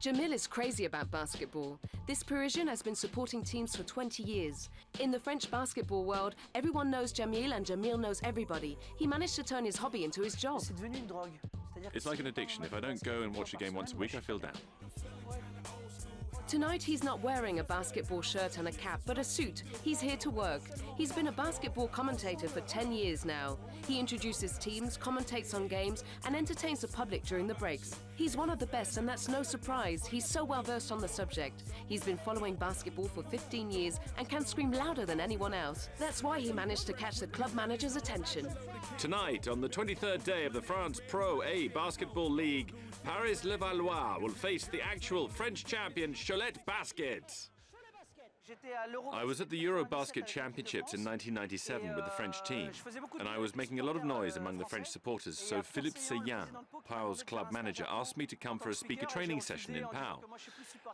Jamil is crazy about basketball. This Parisian has been supporting teams for 20 years. In the French basketball world, everyone knows Jamil and Jamil knows everybody. He managed to turn his hobby into his job. It's like an addiction. If I don't go and watch a game once a week, I feel down. Tonight he's not wearing a basketball shirt and a cap, but a suit. He's here to work. He's been a basketball commentator for 10 years now. He introduces teams, commentates on games, and entertains the public during the breaks. He's one of the best, and that's no surprise. He's so well versed on the subject. He's been following basketball for 15 years and can scream louder than anyone else. That's why he managed to catch the club manager's attention. Tonight, on the 23rd day of the France Pro A Basketball League, Paris-Levallois will face the actual French champion Cholet Basket. I was at the Eurobasket Championships in 1997 with the French team, and I was making a lot of noise among the French supporters, so Philippe Seillan, Pau's club manager, asked me to come for a speaker training session in Pau.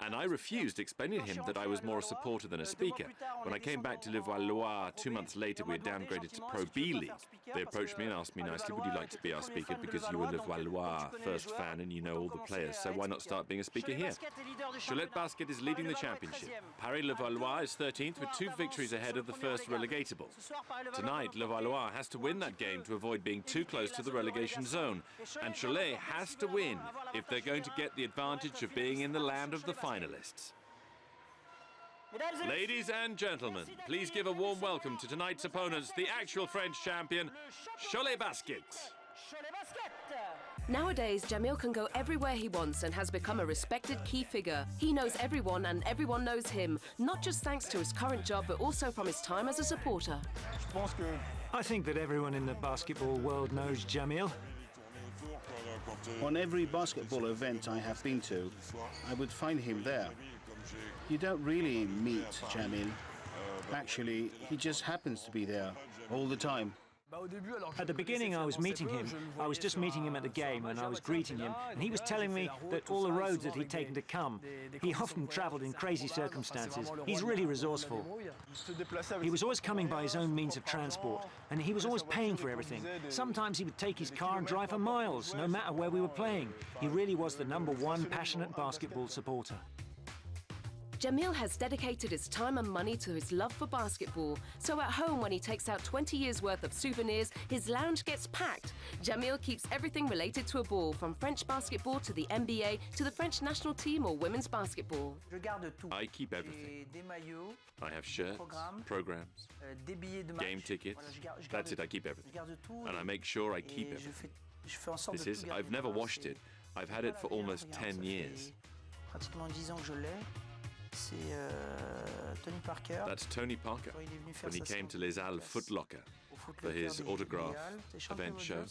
And I refused, explaining to him that I was more a supporter than a speaker. When I came back to Levallois 2 months later, we had downgraded to Pro B League. They approached me and asked me nicely, would you like to be our speaker, because you were Levallois first fan and you know all the players, so why not start being a speaker here? Cholet Basket is leading the championship. Paris-Levallois is 13th with 2 victories ahead of the first relegatable. Tonight, Levallois has to win that game to avoid being too close to the relegation zone. And Cholet has to win if they're going to get the advantage of being in the land of the finalists. Ladies and gentlemen, please give a warm welcome to tonight's opponents, the actual French champion, Cholet Basket. Nowadays, Jamil can go everywhere he wants and has become a respected key figure. He knows everyone and everyone knows him, not just thanks to his current job, but also from his time as a supporter. I think that everyone in the basketball world knows Jamil. On every basketball event I have been to, I would find him there. You don't really meet Jamil. Actually, he just happens to be there all the time. At the beginning I was meeting him, I was just meeting him at the game and I was greeting him, and he was telling me that all the roads that he'd taken to come, he often travelled in crazy circumstances. He's really resourceful. He was always coming by his own means of transport, and he was always paying for everything. Sometimes he would take his car and drive for miles, no matter where we were playing. He really was the #1 passionate basketball supporter. Jamil has dedicated his time and money to his love for basketball, so at home when he takes out 20 years worth of souvenirs, his lounge gets packed. Jamil keeps everything related to a ball, from French basketball to the NBA to the French national team or women's basketball. I keep everything. I have shirts, programs, game tickets. That's it, I keep everything. And I make sure I keep everything. This is, I've never washed it. I've had it for almost 10 years. That's Tony Parker, when he came to Les Halles Foot Locker for his autograph event show.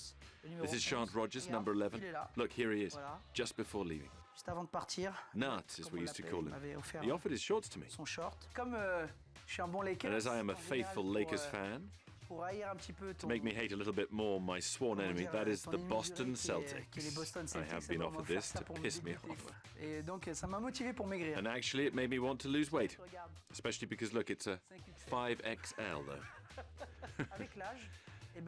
This is Chant Rogers, number 11. Look, here he is, just before leaving. Nut, as we used to call him. He offered his shorts to me. And as I am a faithful Lakers fan, to make me hate a little bit more my sworn enemy, that is the Boston Celtics. I have been offered this to piss me off. And actually it made me want to lose weight. Especially because, look, it's a 5XL though.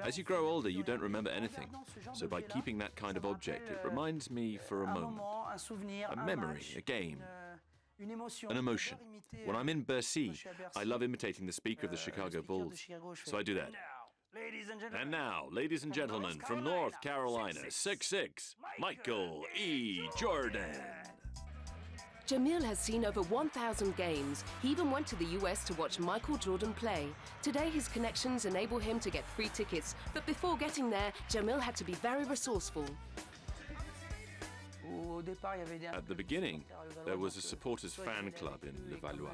As you grow older, you don't remember anything. So by keeping that kind of object, it reminds me for a moment, a memory, a game, an emotion. When I'm in Bercy, I love imitating the speaker of the Chicago Bulls. So I do that. And now, ladies and gentlemen, from North Carolina, 6'6", Michael E. Jordan. Jamil has seen over 1,000 games. He even went to the US to watch Michael Jordan play. Today, his connections enable him to get free tickets. But before getting there, Jamil had to be very resourceful. At the beginning, there was a supporters fan club in Levallois,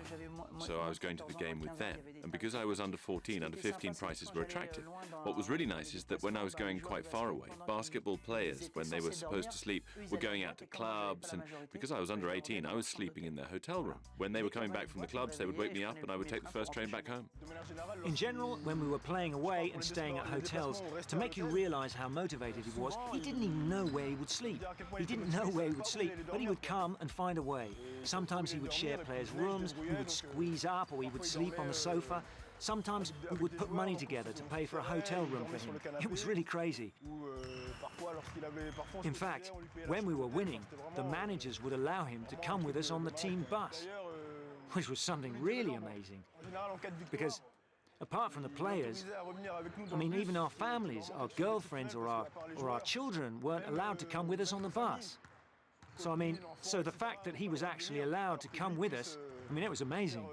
so I was going to the game with them. And because I was under 14, under 15 prices were attractive. What was really nice is that when I was going quite far away, basketball players, when they were supposed to sleep, were going out to clubs, and because I was under 18, I was sleeping in their hotel room. When they were coming back from the clubs, they would wake me up and I would take the first train back home. In general, when we were playing away and staying at hotels, to make you realise how motivated he was, he didn't even know where he would sleep. He didn't know where he would sleep, but he would come and find a way. Sometimes he would share players' rooms, he would squeeze up, or he would sleep on the sofa. Sometimes we would put money together to pay for a hotel room for him. It was really crazy. In fact, when we were winning, the managers would allow him to come with us on the team bus, which was something really amazing. Because apart from the players, I mean, even our families, our girlfriends or our children weren't allowed to come with us on the bus. So, I mean, so the fact that he was actually allowed to come with us, I mean, it was amazing.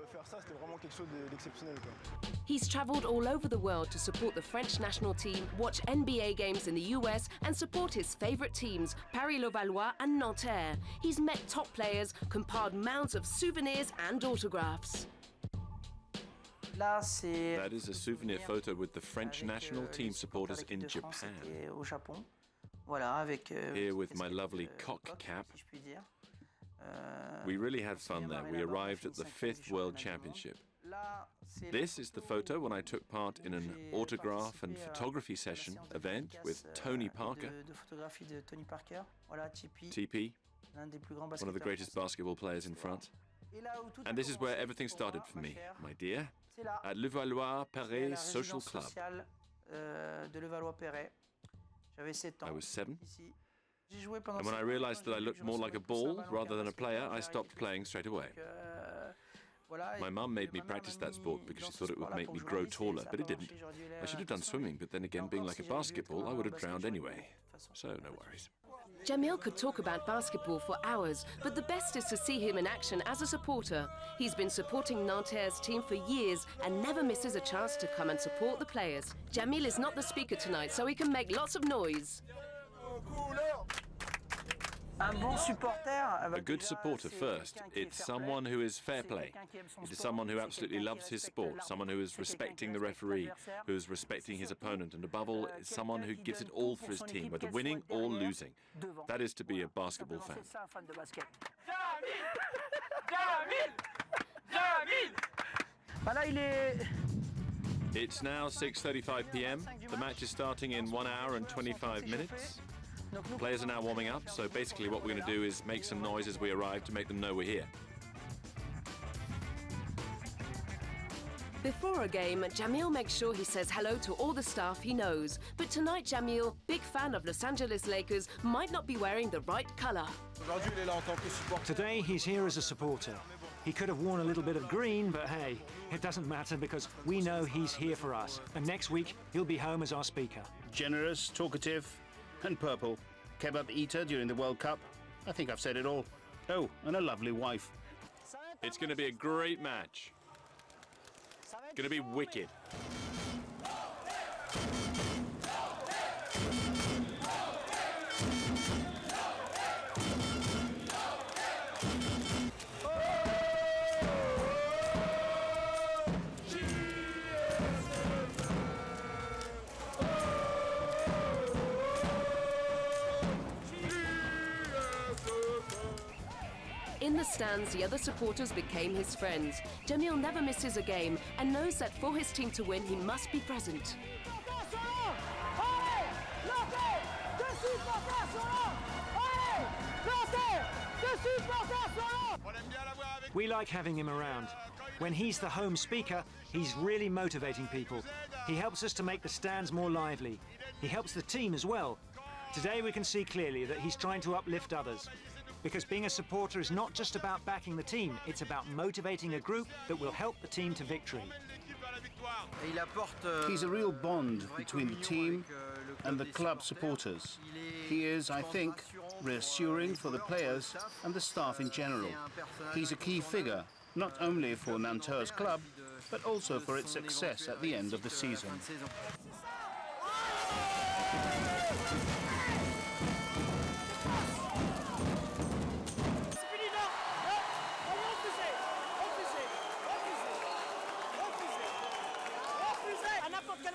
He's travelled all over the world to support the French national team, watch NBA games in the US and support his favourite teams, Paris-Levallois and Nanterre. He's met top players, compiled mounds of souvenirs and autographs. That is a souvenir photo with the French national team supporters in Japan. Here with my lovely cock cap. We really had fun there. We arrived at the 5th World Championship. This is the photo when I took part in an autograph and photography session event with Tony Parker. TP, one of the greatest basketball players in France. And this is where everything started for me, my dear, at Levallois-Perret Social Club. I was 7. And when I realized that I looked more like a ball rather than a player, I stopped playing straight away. My mum made me practice that sport because she thought it would make me grow taller, but it didn't. I should have done swimming, but then again, being like a basketball, I would have drowned anyway. So, no worries. Jamil could talk about basketball for hours, but the best is to see him in action as a supporter. He's been supporting Nanterre's team for years and never misses a chance to come and support the players. Jamil is not the speaker tonight, so he can make lots of noise. A good supporter first. It's someone who is fair play. It is someone who absolutely loves his sport, someone who is respecting the referee, who is respecting his opponent, and above all, it's someone who gives it all for his team, whether winning or losing. That is to be a basketball fan. It's now 6:35 p.m. The match is starting in 1 hour and 25 minutes. Players are now warming up, so basically what we're going to do is make some noise as we arrive to make them know we're here. Before a game, Jamil makes sure he says hello to all the staff he knows. But tonight, Jamil, big fan of Los Angeles Lakers, might not be wearing the right colour. Today, he's here as a supporter. He could have worn a little bit of green, but hey, it doesn't matter because we know he's here for us. And next week, he'll be home as our speaker. Generous, talkative, and purple. Kebab eater during the World Cup. I think I've said it all. Oh, and a lovely wife. It's going to be a great match. Going to be wicked. In the stands, the other supporters became his friends. Jamil never misses a game and knows that for his team to win, he must be present. We like having him around. When he's the home speaker, he's really motivating people. He helps us to make the stands more lively. He helps the team as well. Today we can see clearly that he's trying to uplift others. Because being a supporter is not just about backing the team, it's about motivating a group that will help the team to victory. He's a real bond between the team and the club supporters. He is, I think, reassuring for the players and the staff in general. He's a key figure, not only for Nanterre's club, but also for its success at the end of the season.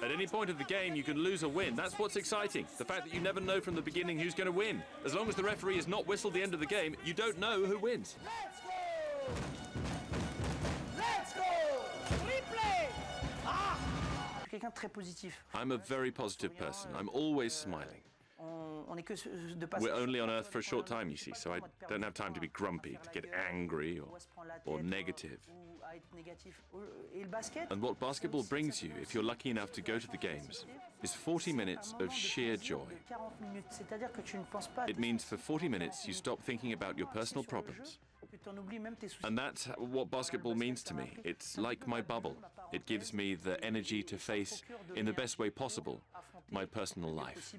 At any point of the game, you can lose or win. That's what's exciting. The fact that you never know from the beginning who's going to win. As long as the referee has not whistled the end of the game, you don't know who wins. Let's go! Let's go! Replay! Ah! I'm a very positive person. I'm always smiling. We're only on Earth for a short time, you see, so I don't have time to be grumpy, to get angry or negative. And what basketball brings you, if you're lucky enough to go to the games, is 40 minutes of sheer joy. It means for 40 minutes you stop thinking about your personal problems. And that's what basketball means to me. It's like my bubble. It gives me the energy to face, in the best way possible, my personal life.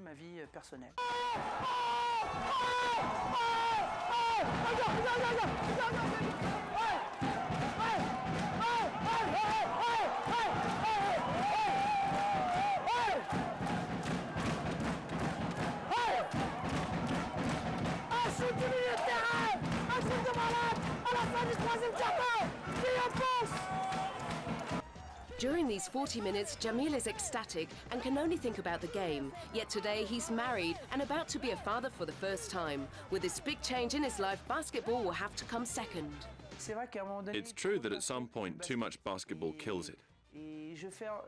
During these 40 minutes, Jamil is ecstatic and can only think about the game. Yet today he's married and about to be a father for the first time. With this big change in his life, basketball will have to come second. It's true that at some point too much basketball kills it.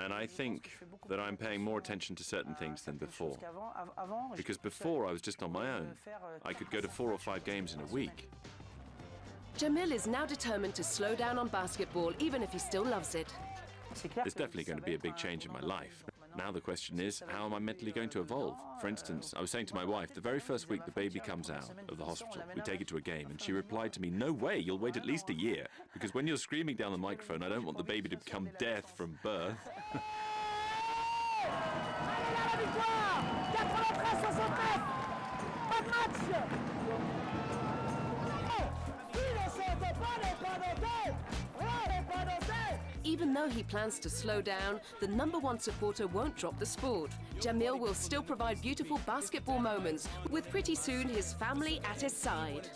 And I think that I'm paying more attention to certain things than before. Because before I was just on my own. I could go to 4 or 5 games in a week. Jamil is now determined to slow down on basketball, even if he still loves it. There's definitely going to be a big change in my life. Now the question is, how am I mentally going to evolve? For instance, I was saying to my wife, the very first week the baby comes out of the hospital, we take it to a game, and she replied to me, "No way, you'll wait at least a year, because when you're screaming down the microphone, I don't want the baby to become deaf from birth." Even though he plans to slow down, the #1 supporter won't drop the sport. Jamil will still provide beautiful basketball moments, with pretty soon his family at his side.